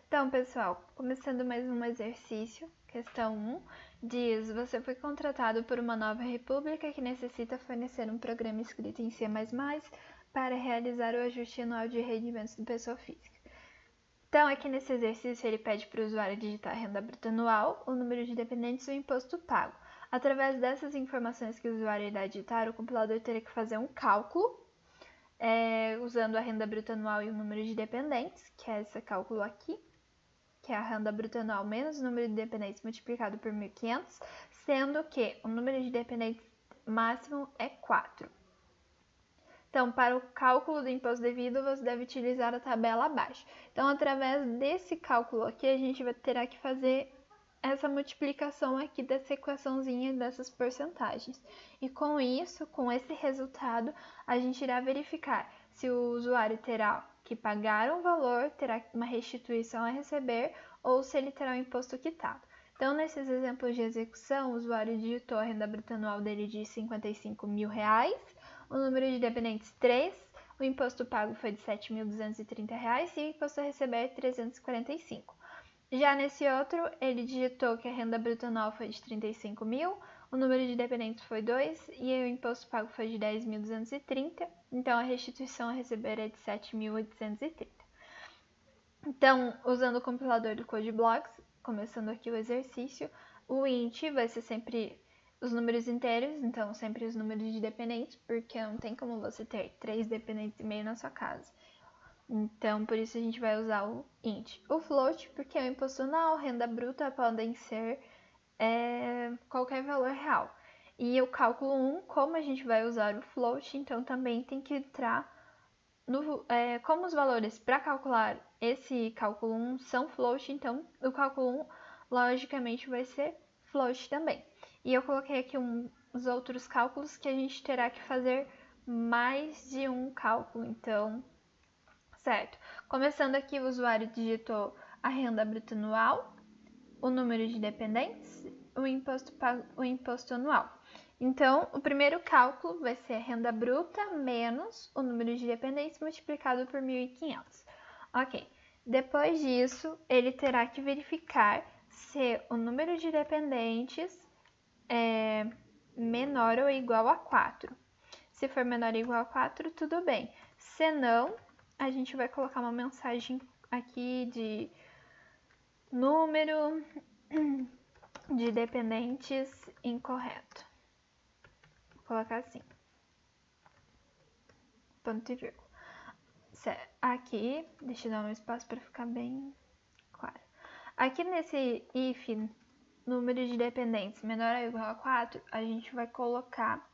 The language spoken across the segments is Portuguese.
Então, pessoal, começando mais um exercício, questão 1, diz: você foi contratado por uma nova república que necessita fornecer um programa escrito em C++ para realizar o ajuste anual de rendimentos do pessoa física. Então, aqui nesse exercício, ele pede para o usuário digitar a renda bruta anual, o número de dependentes e o imposto pago. Através dessas informações que o usuário irá digitar, o compilador terá que fazer um cálculo usando a renda bruta anual e o número de dependentes, que é esse cálculo aqui, que é a renda bruta anual menos o número de dependentes multiplicado por 1.500, sendo que o número de dependentes máximo é 4. Então, para o cálculo do imposto devido, você deve utilizar a tabela abaixo. Então, através desse cálculo aqui, a gente terá que fazer essa multiplicação aqui dessa equaçãozinha dessas porcentagens. E com isso, com esse resultado, a gente irá verificar se o usuário terá que pagar um valor, terá uma restituição a receber, ou se ele terá o imposto quitado. Então, nesses exemplos de execução, o usuário digitou a renda bruta anual dele de R$ 55.000, o número de dependentes 3, o imposto pago foi de R$ 7.230 e o imposto a receber 345. Já nesse outro, ele digitou que a renda bruta anual foi de 35 mil, o número de dependentes foi 2 e o imposto pago foi de 10.230, então a restituição a receber é de 7.830. Então, usando o compilador do CodeBlocks, começando aqui o exercício, o int vai ser sempre os números inteiros, então sempre os números de dependentes, porque não tem como você ter 3 dependentes e meio na sua casa. Então, por isso a gente vai usar o int. O float, porque é o imposto anual, renda bruta, podem ser qualquer valor real. E o cálculo 1, como a gente vai usar o float, então também tem que entrar como os valores para calcular esse cálculo 1 são float, então o cálculo 1 logicamente vai ser float também. E eu coloquei aqui os outros cálculos que a gente terá que fazer mais de um cálculo, então, certo. Começando aqui, o usuário digitou a renda bruta anual, o número de dependentes, o imposto anual. Então, o primeiro cálculo vai ser a renda bruta menos o número de dependentes multiplicado por 1.500. Ok. Depois disso, ele terá que verificar se o número de dependentes é menor ou igual a 4. Se for menor ou igual a 4, tudo bem. Se não, a gente vai colocar uma mensagem aqui de número de dependentes incorreto. Vou colocar assim. Ponto e vírgula. Aqui, deixa eu dar um espaço para ficar bem claro. Aqui nesse if número de dependentes menor ou igual a 4, a gente vai colocar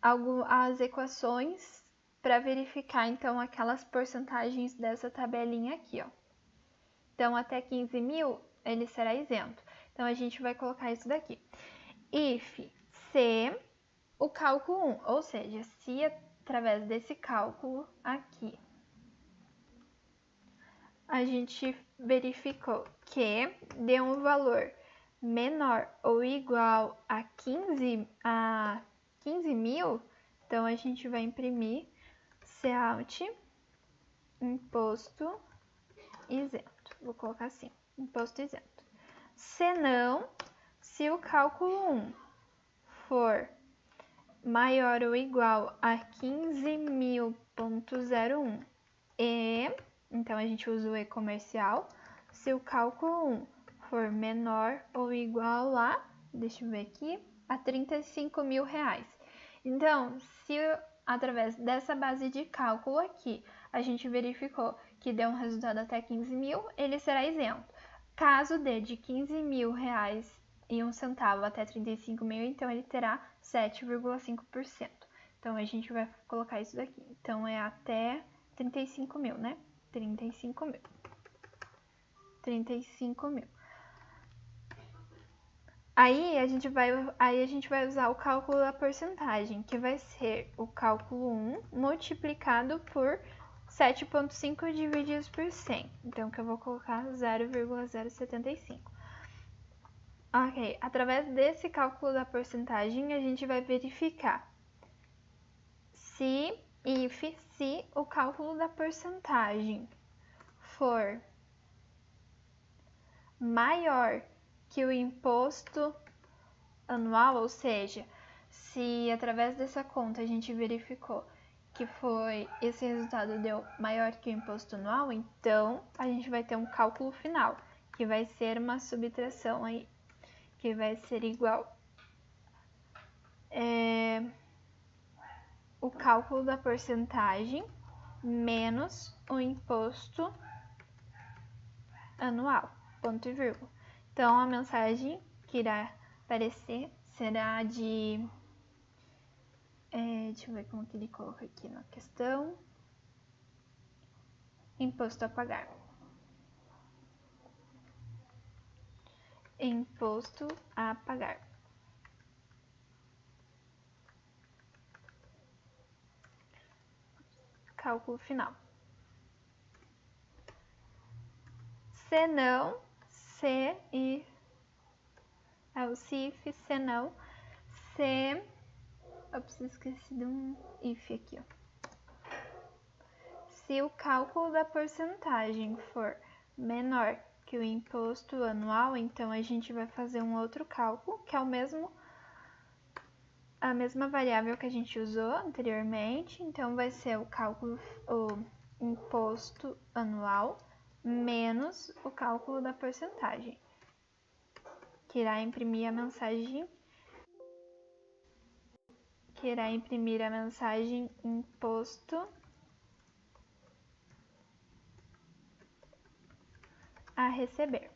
as equações para verificar, então, aquelas porcentagens dessa tabelinha aqui, ó. Então, até 15 mil, ele será isento. Então, a gente vai colocar isso daqui. If se o cálculo 1, ou seja, se através desse cálculo aqui, a gente verificou que deu um valor menor ou igual a 15 mil, então a gente vai imprimir Cout imposto isento. Vou colocar assim, imposto isento. Se não, se o cálculo 1 for maior ou igual a 15.000.01 então a gente usa o e comercial. Se o cálculo 1 for menor ou igual a, deixa eu ver aqui, a 35 mil reais. Então, se através dessa base de cálculo aqui, a gente verificou que deu um resultado até 15 mil, ele será isento. Caso dê de 15 mil reais e 1 centavo até 35 mil, então ele terá 7,5%. Então, a gente vai colocar isso daqui. Então, é até 35 mil, né? 35 mil. 35 mil. Aí a gente vai usar o cálculo da porcentagem, que vai ser o cálculo 1 multiplicado por 7,5 divididos por 100. Então, que eu vou colocar 0,075. Ok, através desse cálculo da porcentagem, a gente vai verificar se o cálculo da porcentagem for maior que o imposto anual, ou seja, se através dessa conta a gente verificou que esse resultado deu maior que o imposto anual, então a gente vai ter um cálculo final, que vai ser uma subtração aí, que vai ser igual o cálculo da porcentagem menos o imposto anual, ponto e vírgula. Então, a mensagem que irá aparecer será de... deixa eu ver como que ele coloca aqui na questão. Imposto a pagar. Imposto a pagar. Cálculo final. Se não, se e é o se if, se não, se... Ops, esqueci de um if aqui, ó. Se o cálculo da porcentagem for menor que o imposto anual, então a gente vai fazer um outro cálculo, que é a mesma variável que a gente usou anteriormente, então vai ser o imposto anual menos o cálculo da porcentagem, que irá imprimir a mensagem imposto a receber.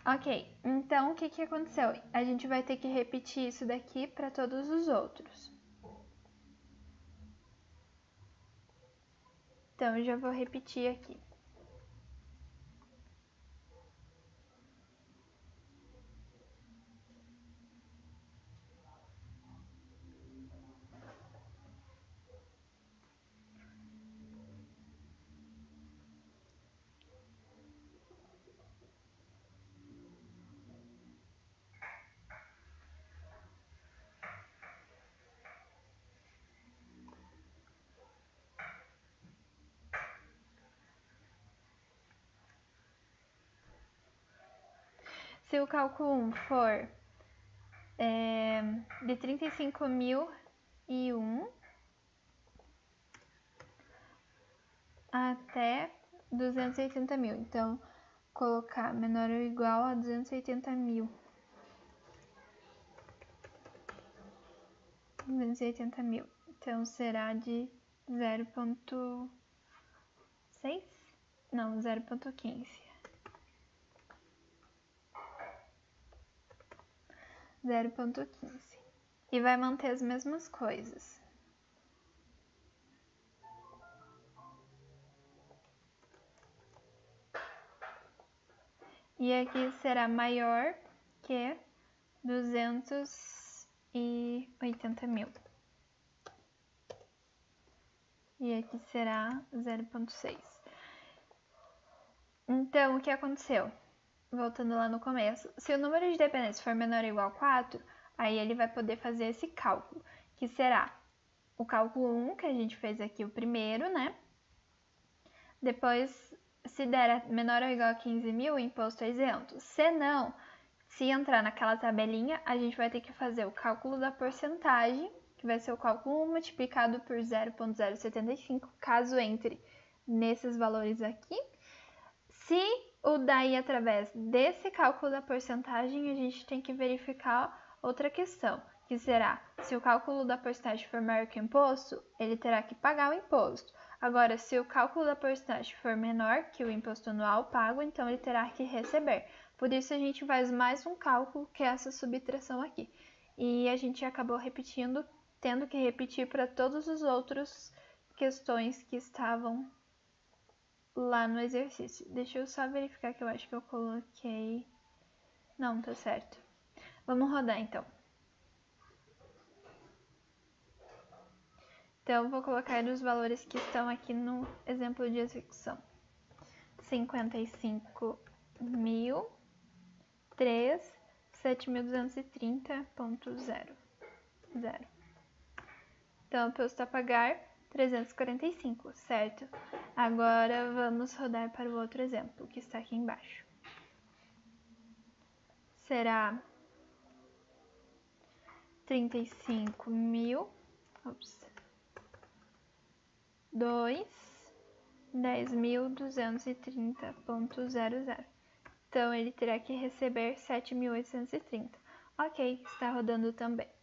Ok, então o que aconteceu? A gente vai ter que repetir isso daqui para todos os outros. Então, eu já vou repetir aqui. Se o cálculo 1 for de 35.001 até 280 mil, então colocar menor ou igual a 280 mil. 280 mil, então será de 0,6? Não, 0,15. 0,15. E vai manter as mesmas coisas. E aqui será maior que 280 mil. E aqui será 0,6. Então, o que aconteceu? Voltando lá no começo, se o número de dependentes for menor ou igual a 4, aí ele vai poder fazer esse cálculo, que será o cálculo 1, que a gente fez aqui o primeiro, né? Depois, se der menor ou igual a 15 mil, o imposto é isento. Se não, se entrar naquela tabelinha, a gente vai ter que fazer o cálculo da porcentagem, que vai ser o cálculo 1 multiplicado por 0,075, caso entre nesses valores aqui. Se o daí, através desse cálculo da porcentagem, a gente tem que verificar outra questão, que será, se o cálculo da porcentagem for maior que o imposto, ele terá que pagar o imposto. Agora, se o cálculo da porcentagem for menor que o imposto anual pago, então ele terá que receber. Por isso, a gente faz mais um cálculo, que é essa subtração aqui. E a gente acabou repetindo, tendo que repetir para todas as outras questões que estavam lá no exercício. Deixa eu só verificar que eu acho que eu coloquei... Não, tá certo. Vamos rodar, então. Então, eu vou colocar os valores que estão aqui no exemplo de execução. 55.000, 7.230.0. Então, o imposto a pagar, 345, certo? Agora vamos rodar para o outro exemplo, que está aqui embaixo. Será 35.000, 10.230.00. Então, ele terá que receber 7.830. Ok, está rodando também.